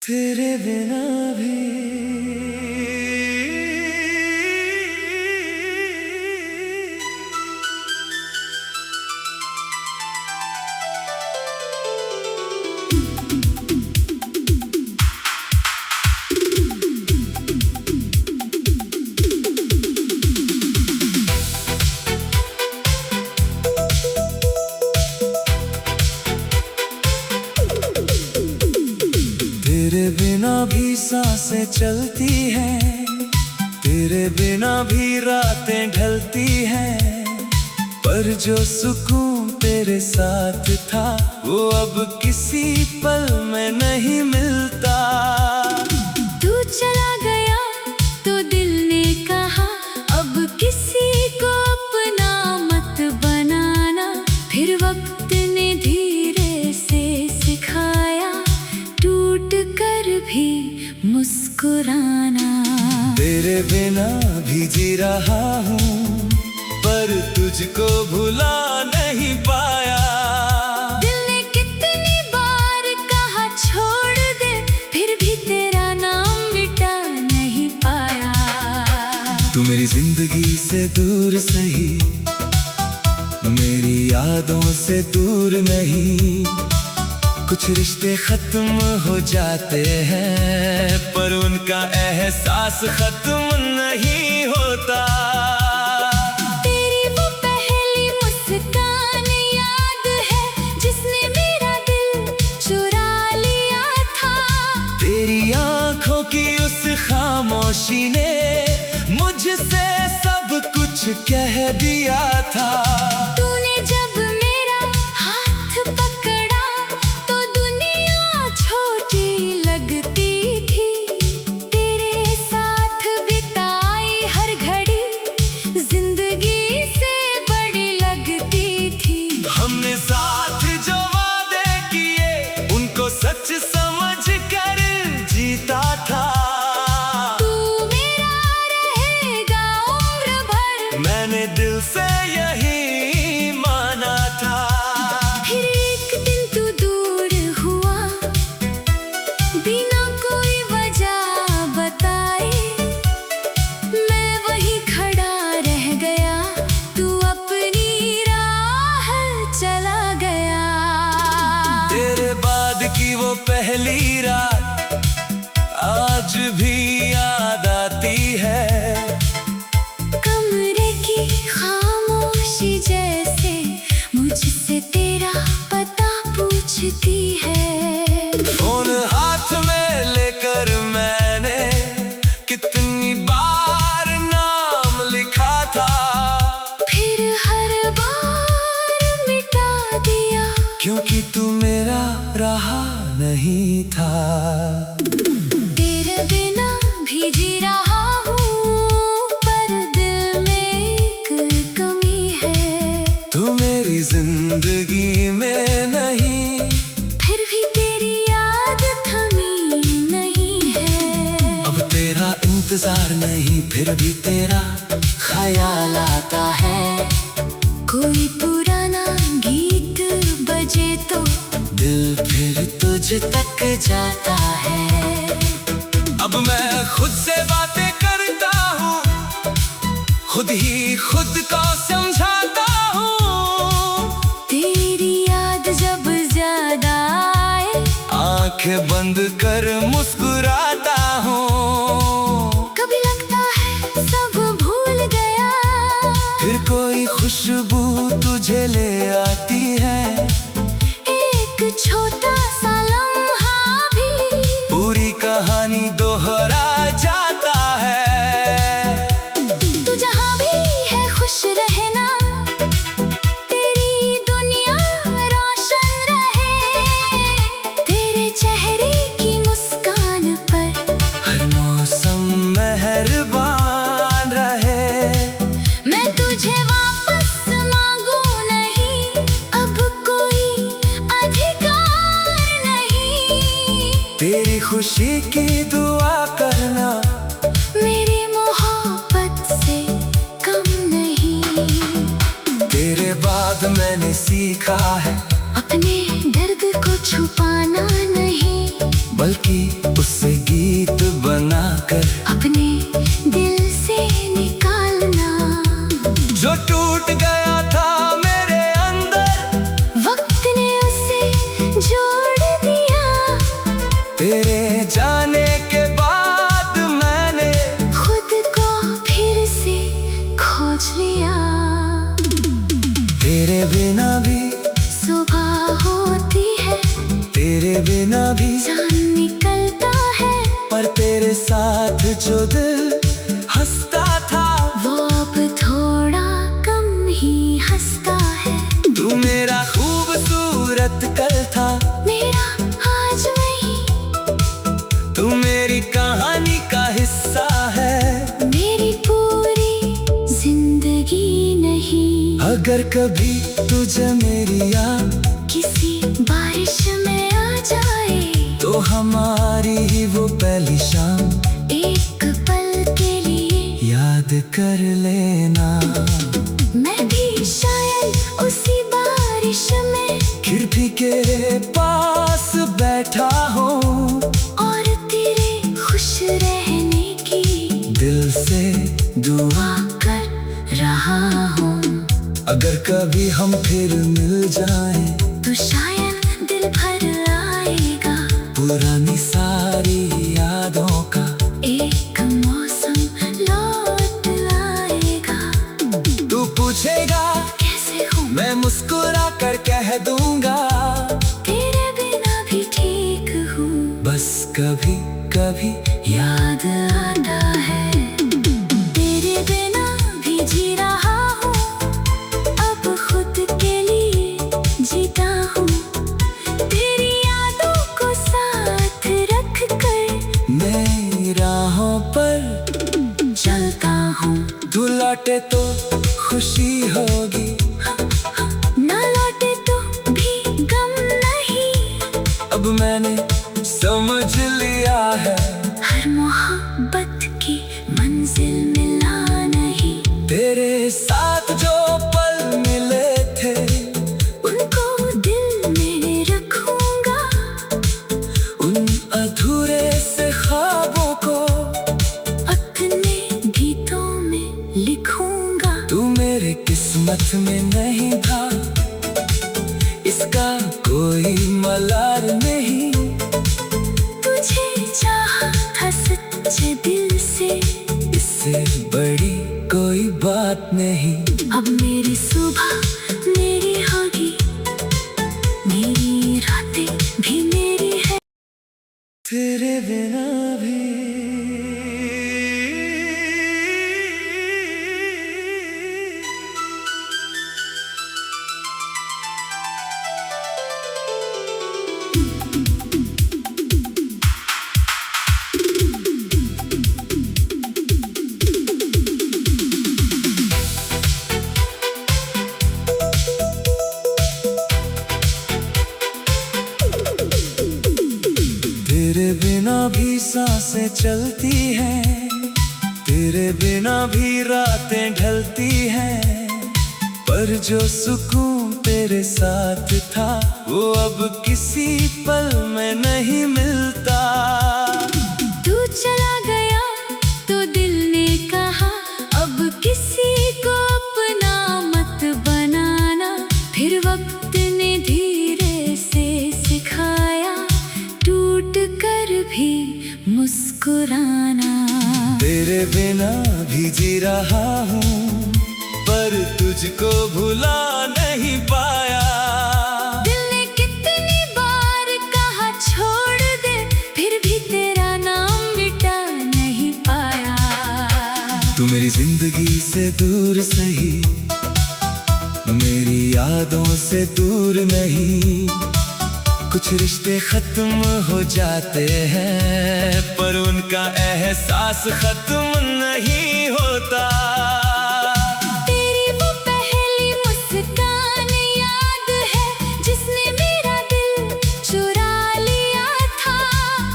तेरे बिना भी तेरे बिना भी सांसें चलती हैं, तेरे बिना भी रातें ढलती हैं, पर जो सुकून तेरे साथ था वो अब किसी पल में नहीं मिलता। तू चला गया तो दिल ने कहा अब किसी को अपना मत बनाना, फिर वक्त ने धीरे से सिखाया टूट कर भी मुस्कुराना। तेरे बिना भी जी रहा हूँ पर तुझको भुला नहीं पाया। दिल ने कितनी बार कहा छोड़ दे, फिर भी तेरा नाम मिटा नहीं पाया। तू मेरी जिंदगी से दूर सही, मेरी यादों से दूर नहीं। कुछ रिश्ते खत्म हो जाते हैं पर उनका एहसास खत्म नहीं होता। तेरी वो पहली मुस्कान याद है जिसने मेरा दिल चुरा लिया था। तेरी आंखों की उस खामोशी ने मुझसे सब कुछ कह दिया था। तूने जब मेरा हाथ पकड़ा तो दुनिया छोटी लगती थी, तेरे साथ बिताई हर घड़ी जिंदगी से बड़ी लगती थी। हमने साथ जो वादे किए उनको सच समझ कर जीता था। तू मेरा रहेगा उम्र भर, मैंने दिल से यही माना था। फिर एक दिन तू दूर हुआ बिना कोई वजह बताए। मैं वहीं खड़ा रह गया, तू अपनी राह चला गया। तेरे बाद की वो पहली रात आज भी याद आती है। कमरे की खामोशी जैसे मुझसे तेरा पता पूछती है। फोन हाथ में लेकर मैंने कितनी बार नाम लिखा था, फिर हर बार मिटा दिया क्योंकि तू मेरा रहा नहीं था। तेरे बिना भी जी रहा हूँ पर दिल में एक कमी है। तू मेरी जिंदगी में नहीं, फिर भी तेरी याद थमी नहीं है। अब तेरा इंतजार नहीं फिर भी तेरा ख्याल आता है। कोई पुराना गीत बजे तो दिल फिर तुझ तक जाता है। अब मैं खुद से बातें करता हूँ, खुद ही खुद को समझाता हूँ। तेरी याद जब ज्यादा आए आंखें बंद कर मुस्कुराता हूँ। कभी लगता है सब भूल गया, फिर कोई खुशबू तुझे ले आती है। एक छोटा सा लम्हा भी पूरी कहानी दोहरा जाता है। तू जहाँ भी है खुश रहना, तेरी दुनिया रोशन रहे। तेरे चेहरे की मुस्कान पर हर मौसम मेहरबान रहे। मैं तुझे वापस मांगू नहीं, अब कोई अधिकार नहीं। तेरी खुशी की दुआ करना मेरी मोहब्बत से कम नहीं। तेरे बाद मैंने सीखा है अपने दर्द को छुपाना नहीं, बल्कि उससे गीत बनाकर अपने दिल से निकालना। जो टूट गया था मेरे अंदर, वक्त ने उसे जोड़ दिया। तेरे जाने के बाद मैंने खुद को फिर से खोज लिया। तेरे बिना भी सुबह होती है, तेरे बिना भी जान निकलता है। पर तेरे साथ जो दिल हंसता था, वो अब थोड़ा कम ही हंसता है। तू मेरा खूबसूरत कल था, मेरा आज वही, तू मेरी कहानी का हिस्सा है, मेरी पूरी जिंदगी नहीं। अगर कभी तुझे मेरी याद किसी बारिश में आ जाए, तो हमारी ही वो पहली शाम एक पल के लिए याद कर लेना। मैं भी शायद उसी बारिश में खिड़की के पास बैठा हूँ, और तेरे खुश रहने की दिल से दुआ कर रहा हूँ। अगर कभी हम फिर मिल जाएं, तो शायद दिल भर आएगा पुरानी सारी यादों का एक मौसम लौट आएगा। तू पूछेगा कैसे हूँ मैं मुस्कुरा कर कह दूंगा, तेरे बिना भी ठीक हूँ। बस कभी कभी याद आता है, तेरे बिना भी जी रहा हूँ। अब खुद के लिए जीता हूँ, तेरी यादों को साथ रख कर मैं राहों पर चलता हूँ। तू लौटे तो खुशी होगी, ना लौटे तो भी गम नहीं। अब मैंने समझ लिया है, हर मोहब्बत की मंजिल मिला नहीं। तेरे साथ जो पल मिले थे, उनको दिल में रखूंगा, उन अधूरे से ख्वाबों को अपने गीतों में लिखूंगा। तू मेरे किस्मत में नहीं था, इसका कोई मलाल नहीं। तुझे चाहा था सच्चे दिल से, इससे बड़ी कोई बात नहीं। अब मेरी सुबह मेरी होगी, मेरी रातें भी मेरी है। तेरे बिना भी तेरे बिना भी सांसें चलती हैं, तेरे बिना भी रातें ढलती हैं, पर जो सुकून तेरे साथ था, वो अब किसी पल में नहीं मिलता। तू चला गया तो दिल ने कहा, अब किसी को अपना मत बनाना। फिर वक्त ने धीरे से सिखाया, टूट कर भी मुस्कुराना। तेरे बिना भी जी रहा हूँ, पर तुझको भुला नहीं पाया। दिल ने कितनी बार कहा छोड़ दे, फिर भी तेरा नाम मिटा नहीं पाया। तू मेरी जिंदगी से दूर सही, मेरी यादों से दूर नहीं। कुछ रिश्ते खत्म हो जाते हैं, पर उनका एहसास खत्म नहीं होता। तेरी वो पहली मुस्कान याद है, जिसने मेरा दिल चुरा लिया था।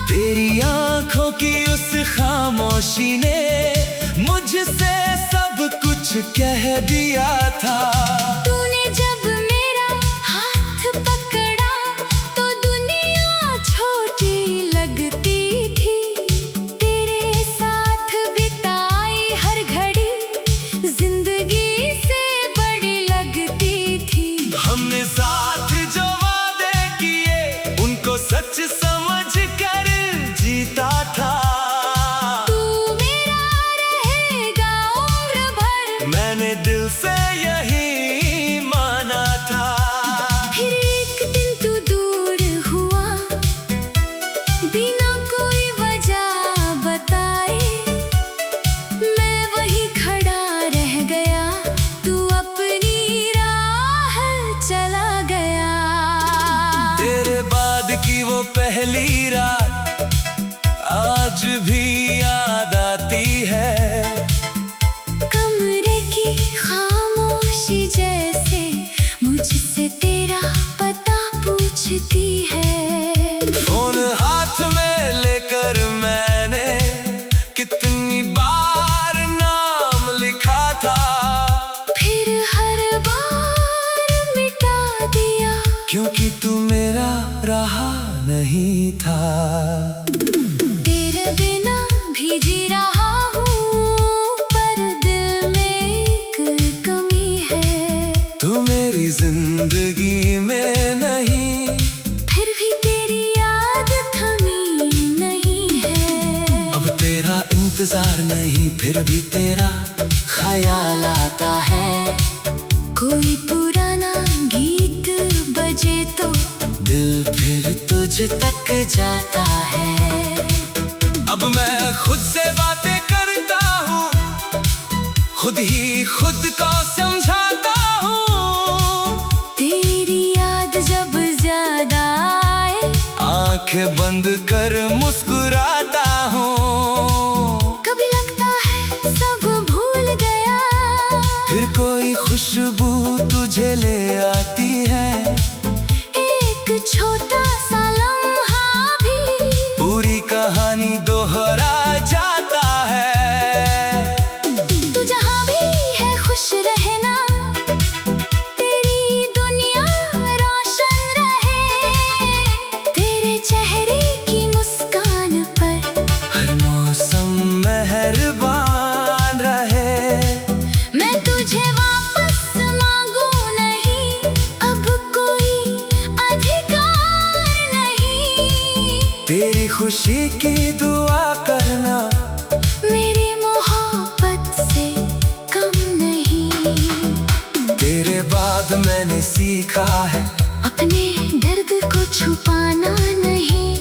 तेरी आंखों की उस खामोशी ने मुझसे सब कुछ कह दिया था। तूने जब मेरा हाथ पकड़ा, तो दुनिया छोटी लग आज भी याद आती है। कमरे की खामोशी जैसे मुझसे तेरा पता पूछती है। फोन हाथ में लेकर मैंने कितनी बार नाम लिखा था, फिर हर बार मिटा दिया, क्योंकि तू मेरा रहा नहीं था। तेरे बिना भी जी रहा हूँ, पर दिल में एक कमी है। तू मेरी जिंदगी में नहीं, फिर भी तेरी याद थमी नहीं है। अब तेरा इंतजार नहीं, फिर भी तेरा ख्याल आता है। कोई पुराना गीत बजे तो दिल फिर तुझ तक जाता है। अब मैं खुद से बातें करता हूँ, खुद ही खुद को समझाता हूँ। तेरी याद जब ज्यादा आए, आंखें बंद कर मुस्कुराता हूँ। कभी लगता है सब भूल गया, फिर कोई खुशबू तुझे ले आती है। एक छोटा सा लम्हा भी पूरी कहानी दोहरा जाता है। तू जहाँ भी है खुश रहना, तेरी दुनिया रोशन रहे। तेरे चेहरे की मुस्कान पर हर मौसम मेहरबान रहे। मैं तुझे वापस मांगू नहीं, अब कोई अधिकार नहीं। तेरी खुशी की दुआ करना, मेरी मोहब्बत से कम नहीं। तेरे बाद मैंने सीखा है, अपने दर्द को छुपाना नहीं,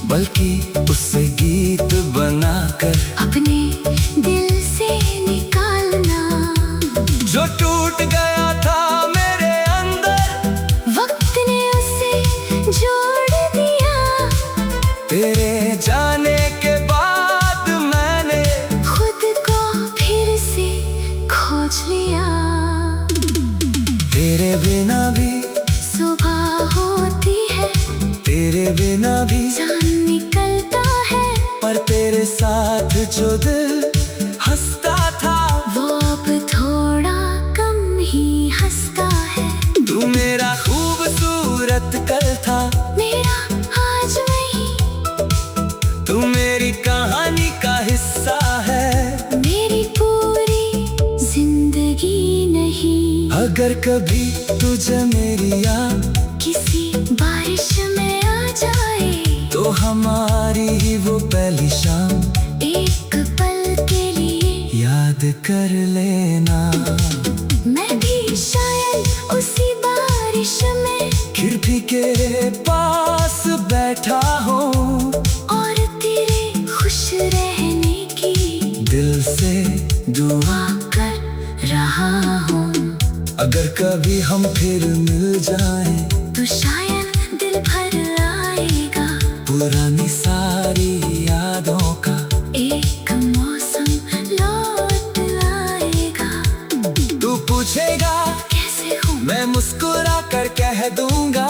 बल्कि उससे गीत बनाकर अपने दिल से निकालना। जो टूट गया था मेरे अंदर, वक्त ने उसे जोड़ दिया। तेरे जाने के बाद मैंने खुद को फिर से खोज लिया। तेरे बिना भी सुबह होती है, तेरे बिना भी चांद निकलता है, पर तेरे साथ जो दिल हंसता था, वो अब थोड़ा कम ही हंसता है। तू मेरा खूबसूरत कल था, मेरा आज वही, तू मेरी कहानी का हिस्सा है। मेरी पूरी जिंदगी नहीं। अगर कभी तुझे मेरी याद किसी बारिश में आ जाए, तो हमारी ही वो पहली शाम एक पल के लिए याद कर लेना। मैं भी शायद उसी बारिश में खिड़की के पास बैठा हूँ, और तेरे खुश रहने की दिल से दुआ कर रहा हूँ। अगर कभी हम फिर मिल जाएं, तो शायद दिल भर आएगा पुरानी सारी यादों का एक मौसम लौट आएगा। तू पूछेगा कैसे हूँ मैं मुस्कुरा कर कह दूंगा,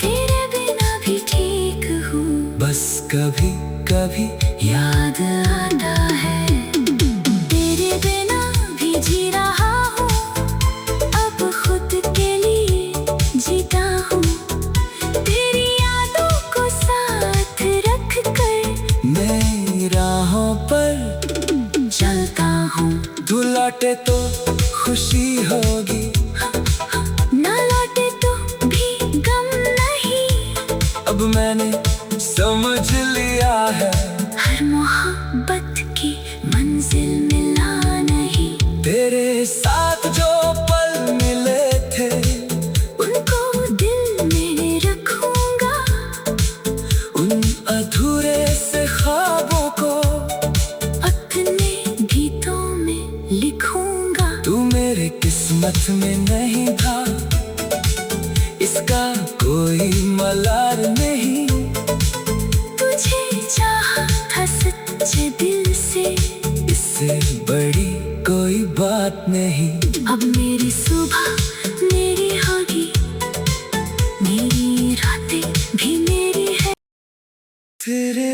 तेरे बिना भी ठीक हूँ। बस कभी कभी याद आता है, तेरे बिना भी जी रहा हूँ, अब खुद के लिए जीता हूँ। तेरी यादों को साथ रख कर मैं राहों पर चलता हूँ। तू लौटे तो खुशी होगी, ना लौटे तो भी गम नहीं। अब मैंने समझ लिया है, हर मोहब्बत की मंजिल मिला नहीं। तेरे साथ जो पल मिले थे, उनको दिल में रखूंगा, उन अधूरे से ख्वाबों को अपने गीतों में लिखूंगा। तू मेरे किस्मत में नहीं था, इसका कोई मलाल नहीं। तुझे चाहा था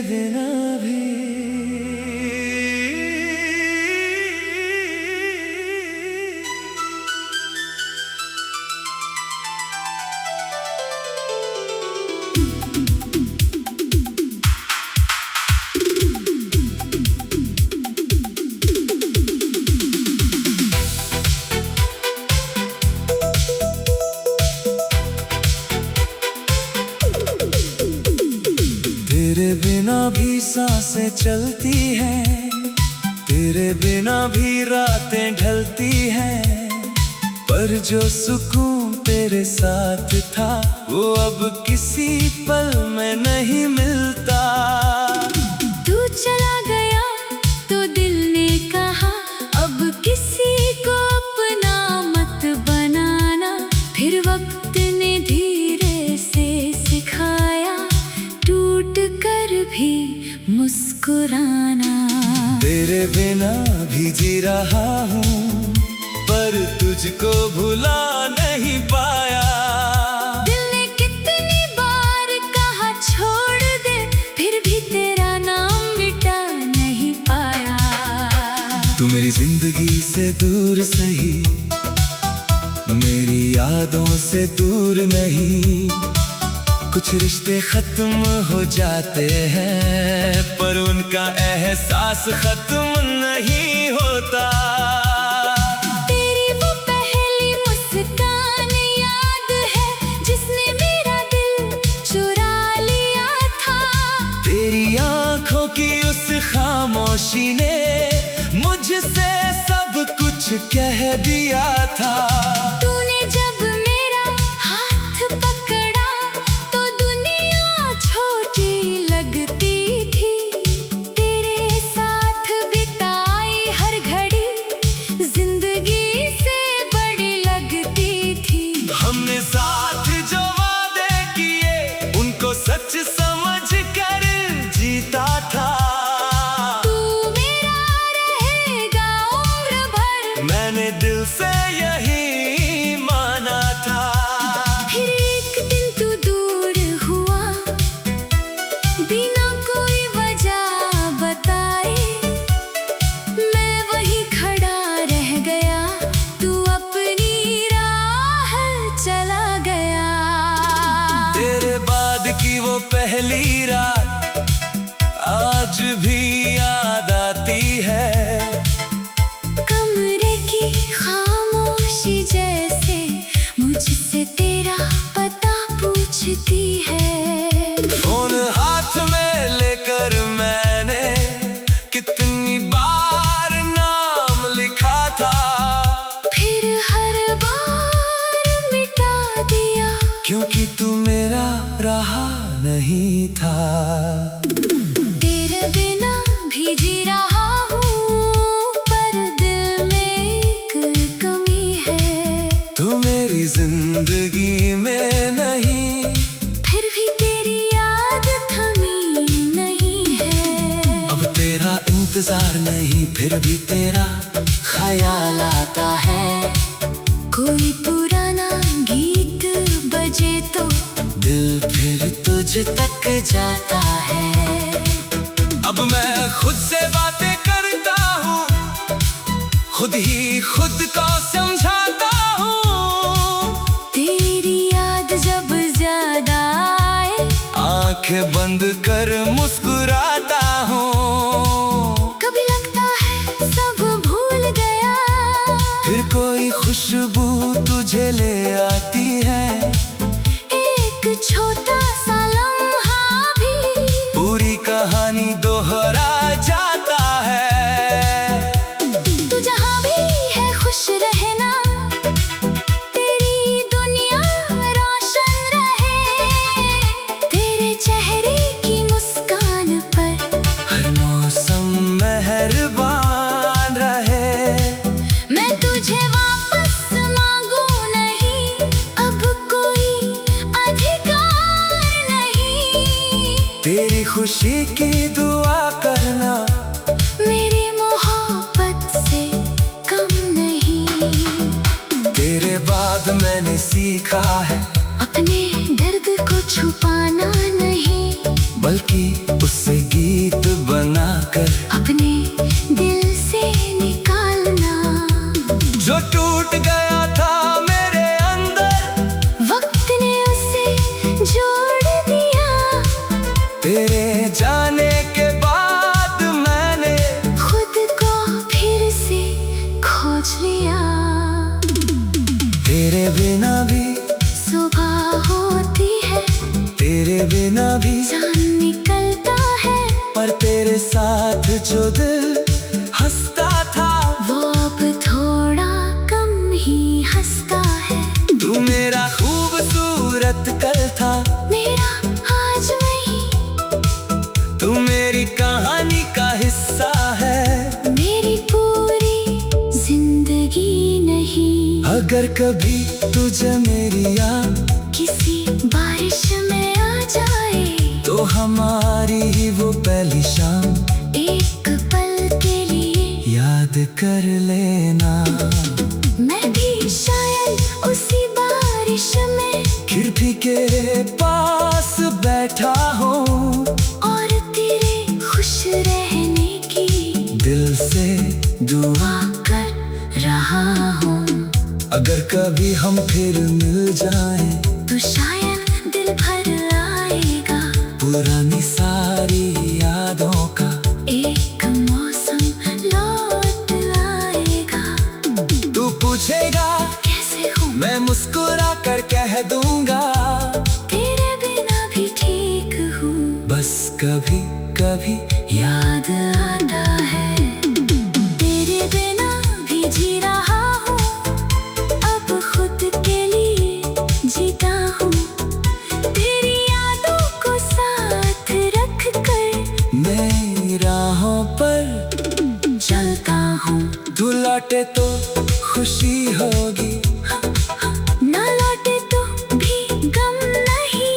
बिना भी तेरे बिना भी सांसें चलती हैं, तेरे बिना भी रातें ढलती हैं, पर जो सुकून तेरे साथ था वो अब किसी पल में नहीं मिलता। तू चला गया तो दिल ने कहा अब किसी को अपना मत बनाना, फिर वक्त ने धीरे से सिखाया टूट कर भी मुस्कुराना। तेरे बिना भी जी रहा हूँ पर तुझको भुला नहीं पाया। दिल ने कितनी बार कहा छोड़ दे, फिर भी तेरा नाम मिटा नहीं पाया। तू मेरी जिंदगी से दूर सही, मेरी यादों से दूर नहीं। कुछ रिश्ते खत्म हो जाते हैं पर उनका एहसास खत्म नहीं होता। तेरी वो पहली मुस्कान याद है जिसने मेरा दिल चुरा लिया था। तेरी आंखों की उस खामोशी ने मुझसे सब कुछ कह दिया था। तूने जब मेरा हाथ पकड़ा तो दुनिया छोटी लगती थी, तेरे साथ बिताई हर घड़ी जिंदगी से बड़ी लगती थी। हमने साथ जो वादे किए उनको सच समझ कर जीता था। तू मेरा रहेगा उम्र भर, मैंने दिल से यही माना था। फिर एक दिन तू दूर हुआ बिना कोई वजह बताए, मैं वहीं खड़ा रह गया, तू अपनी राह चला गया। तेरे बाद की वो पहली रात आज भी याद आती है। कमरे की खामोशी जैसे मुझसे तेरा पता पूछती है। फोन हाथ में लेकर मैंने कितनी बार नाम लिखा था, फिर हर बार मिटा दिया क्योंकि तू मेरा रहा नहीं था। तेरे बिना भी जी रहा हूँ पर दिल में एक कमी है। तू मेरी जिंदगी में नहीं, फिर भी तेरी याद थमी नहीं है। अब तेरा इंतजार नहीं फिर भी तेरा ख्याल आता है। कोई पुराना गीत बजे तो दिल फिर तुझ तक जाता है। अब मैं खुद से बातें करता हूँ, खुद ही खुद को समझाता हूँ। तेरी याद जब ज्यादा आए आंखें बंद कर मुस्कुराता हूँ। कभी लगता है सब भूल गया, फिर कोई खुशबू तुझे ले आती है। एक छोटा सा लम्हा भी पूरी कहानी दोहरा जाता है। तू जहाँ भी है खुश रहना, तेरी दुनिया रोशन रहे। तेरे चेहरे की मुस्कान पर हर मौसम मेहरबान रहे। मैं तुझे वापस मांगू नहीं, अब कोई अधिकार नहीं। तेरी खुशी की दुआ करना मेरी मोहब्बत से कम नहीं। तेरे बाद मैंने सीखा है अपने दर्द को छुपाना नहीं, बल्कि उससे गीत बनाकर अपने दिल से निकालना। जो टूट गया था मेरे अंदर, वक्त ने उसे जोड़ दिया। तेरे जाने के बाद मैंने खुद को फिर से खोज लिया। तेरे बिना भी सुबह होती है, तेरे बिना भी चांद निकलता है, पर तेरे साथ जो दिल हंसता था वो अब थोड़ा कम ही हंसता है। तू मेरा खूबसूरत कल था, मेरा आज वही, तू मेरी कहानी का हिस्सा है, मेरी पूरी जिंदगी नहीं। अगर कभी तुझे मेरी याद किसी बारिश में आ जाए, तो हमारी ही वो पहली शाम एक पल के लिए याद कर लेना। मैं भी शायद उसी बारिश में खिड़की के पास बैठा हूँ और तेरे खुश रहने की दिल से दुआ कर रहा हूँ। अगर कभी हम फिर मिल जाएं, तो शायद दिल भर आएगा पुरानी सारी यादों का एक मौसम लौट आएगा। तू पूछेगा कैसे हूँ मैं मुस्कुरा कर कह दूंगा, तेरे बिना भी ठीक हूँ। बस कभी कभी याद आता है, तेरे बिना भी जी रहा हूँ, अब खुद के लिए जीता हूँ। तेरी यादों को साथ रख कर मैं राहों पर चलता हूँ। तू लौटे तो खुशी होगी, ना लौटे तो भी गम नहीं।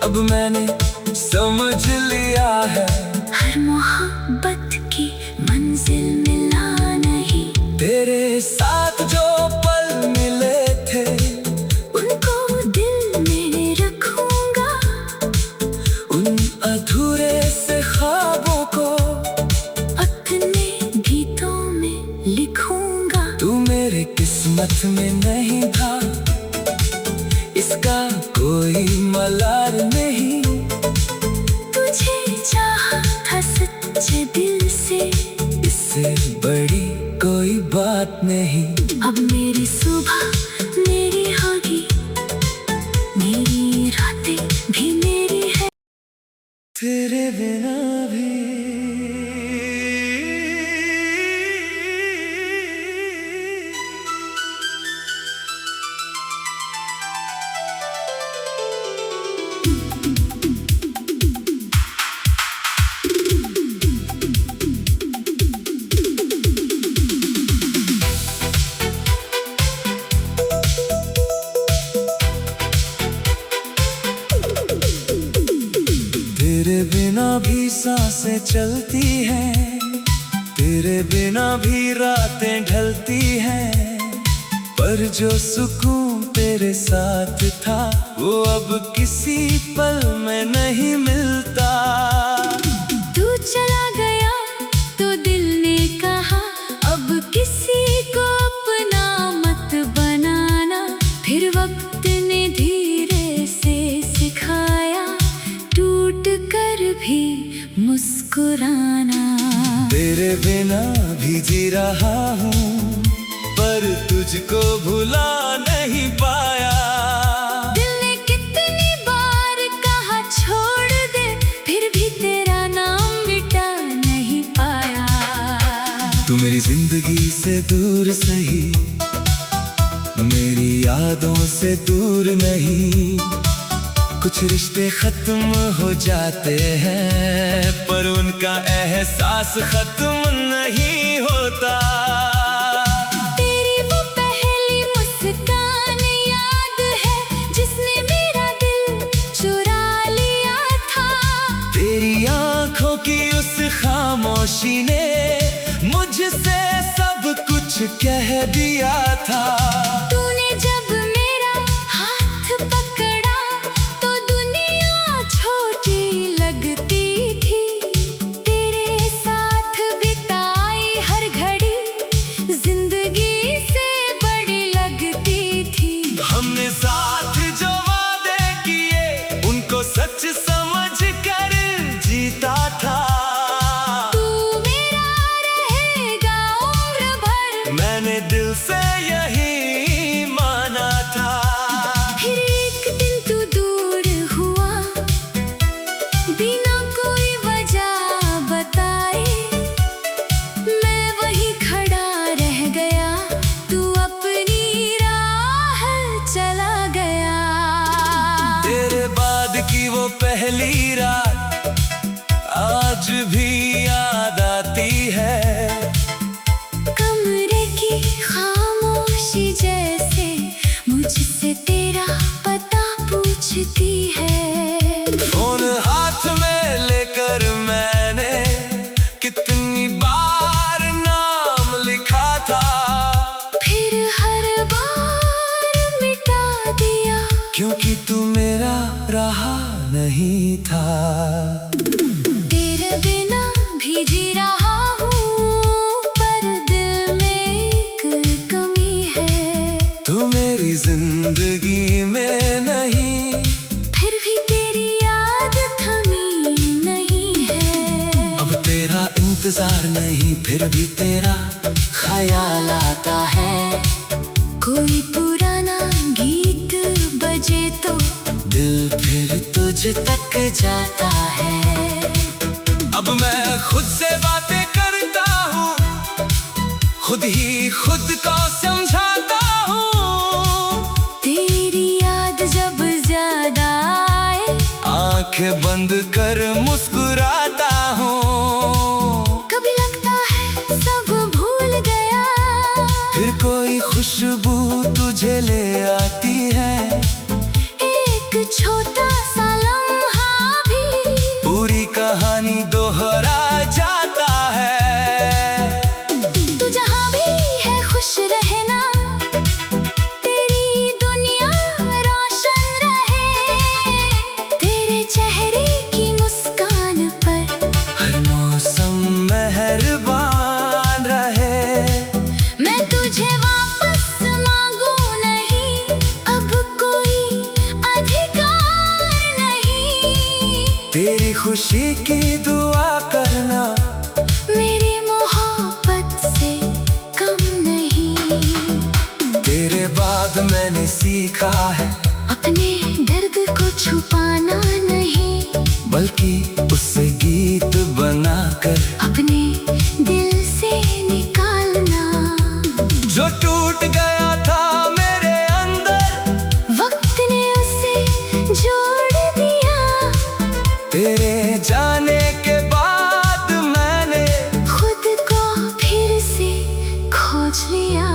अब मैंने समझ लिया है, हर मोहब्बत की मंजिल मिला नहीं। तेरे साथ जो पल मिले थे उनको दिल में रखूंगा, उन अधूरे से ख्वाबों को अपने गीतों में लिखूंगा। तू मेरे किस्मत में नहीं था, इसका कोई मलाल नहीं। तुझे चाहा था सच्चे दिल से, इससे बड़ी कोई बात नहीं। अब मेरी सुबह मेरी होगी, मेरी रातें भी मेरी है। तेरे बिना भी तेरे बिना भी सांसें चलती हैं, तेरे बिना भी रातें ढलती हैं, पर जो सुकून तेरे साथ था वो अब किसी पल में नहीं मिलता। तू चला गया तो दिल ने कहा अब किसी को अपना मत बनाना। फिर वक्त ने धीरे से सिखाया टूट कर भी मुस्कुराना। तेरे बिना भी जी रहा हूँ, पर तुझको भुला नहीं पाया। दिल ने कितनी बार कहा छोड़ दे, फिर भी तेरा नाम मिटा नहीं पाया। तू मेरी जिंदगी से दूर सही, मेरी यादों से दूर नहीं। कुछ रिश्ते खत्म हो जाते हैं, पर उनका एहसास खत्म नहीं होता। तेरी वो पहली मुस्कान याद है, जिसने मेरा दिल चुरा लिया था। तेरी आंखों की उस खामोशी ने मुझसे सब कुछ कह दिया था। तूने जब मेरा हाथ पकड़ा तो दुनिया छोटी लग आज भी याद आती है। कमरे की खामोशी जैसे मुझसे तेरा पता पूछती है। फोन हाथ में लेकर मैंने कितनी बार नाम लिखा था, फिर हर बार मिटा दिया, क्योंकि तू मेरा रहा नहीं था। तेरे बिना भी जी रहा हूँ, पर दिल में एक कमी है। तू मेरी जिंदगी में नहीं, फिर भी तेरी याद थमी नहीं है। अब तेरा इंतजार नहीं, फिर भी तेरा ख्याल आता है। कोई पुराना गीत बजे तो दिल फिर तुझ तक जाता है। अब मैं खुद से बातें करता हूँ, खुद ही खुद को समझाता हूँ। तेरी याद जब ज्यादा आए, आंखें बंद कर मुस्कुराता हूँ। कभी लगता है सब भूल गया, फिर कोई खुशबू तुझे ले आती है। एक छोटा सा लम्हा भी पूरी कहानी दोहरा जाता है। तू जहाँ भी है खुश रहना, तेरी दुनिया रोशन रहे। तेरे चेहरे की मुस्कान पर हर मौसम मेहरबान रहे। मैं तुझे वापस मांगू नहीं, अब कोई अधिकार नहीं। तेरी खुशी की दुआ करना, मेरी मोहब्बत से कम नहीं। तेरे बाद मैंने सीखा है, अपने दर्द को छुपाना नहीं, बल्कि उससे गीत बनाकर अपने दिल से निकालना। जो टूट गया था मेरे अंदर, वक्त ने उसे जोड़ दिया। तेरे जाने के बाद मैंने खुद को फिर से खोज लिया।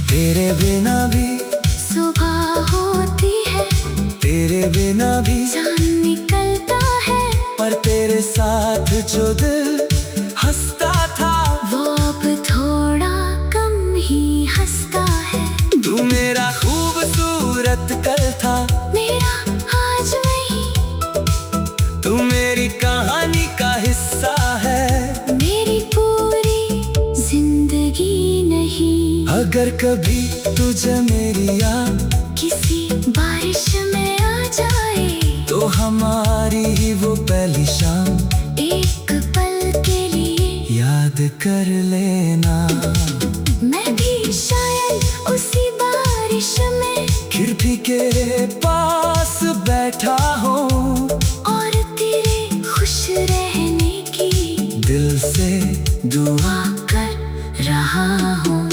तेरे बिना भी, सुबह होती है, तेरे बिना भी, जान निकलता है। पर तेरे साथ जो दिल हंसता था, वो अब थोड़ा कम ही हंसता है। तू मेरा खूबसूरत कल था, मेरा आज वही, तू मेरी कहानी का हिस्सा है। मेरी पूरी जिंदगी नहीं। अगर कभी तुझे मेरी याद किसी बारिश में आ जाए, तो हमारी ही वो पहली शाम एक पल के लिए याद कर लेना। मैं भी शायद उसी बारिश में खिड़की के पास बैठा हूँ, और तेरे खुश रहने की दिल से दुआ कर रहा हूँ।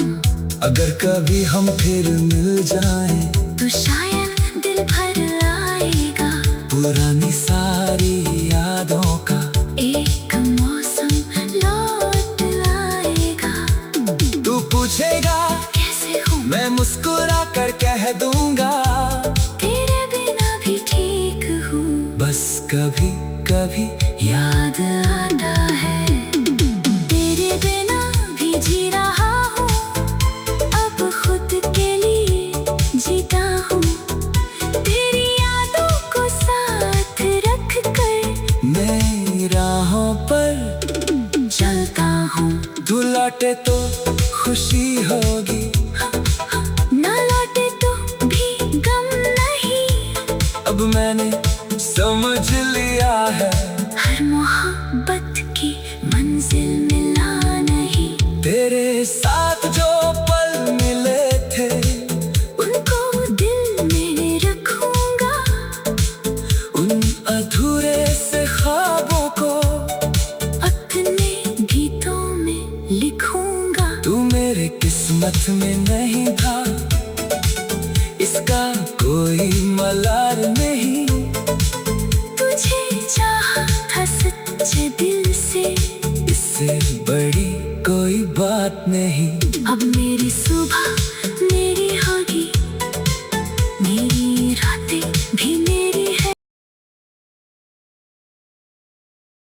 अगर कभी हम फिर मिल जाएं, तो शायद दिल भर आएगा पुरानी सारी यादों का एक मौसम लौट आएगा। तू पूछेगा कैसे हूँ मैं मुस्कुरा कर कह दूंगा, तेरे बिना भी ठीक हूँ। बस कभी कभी याद आता है, तेरे बिना भी जी रहा हूँ, अब खुद के लिए जीता हूँ। तेरी यादों को साथ रख कर मैं राहों पर चलता हूँ। तू लौटे तो खुशी होगी, ना लौटे तो भी गम नहीं। अब मैंने समझ लिया है, हर मोहब्बत की मंजिल मिला नहीं। तेरे साथ जो पल मिले थे, उनको दिल में रखूंगा, उन अधूरे से ख्वाबों को अपने गीतों में लिखूंगा। तू मेरे किस्मत में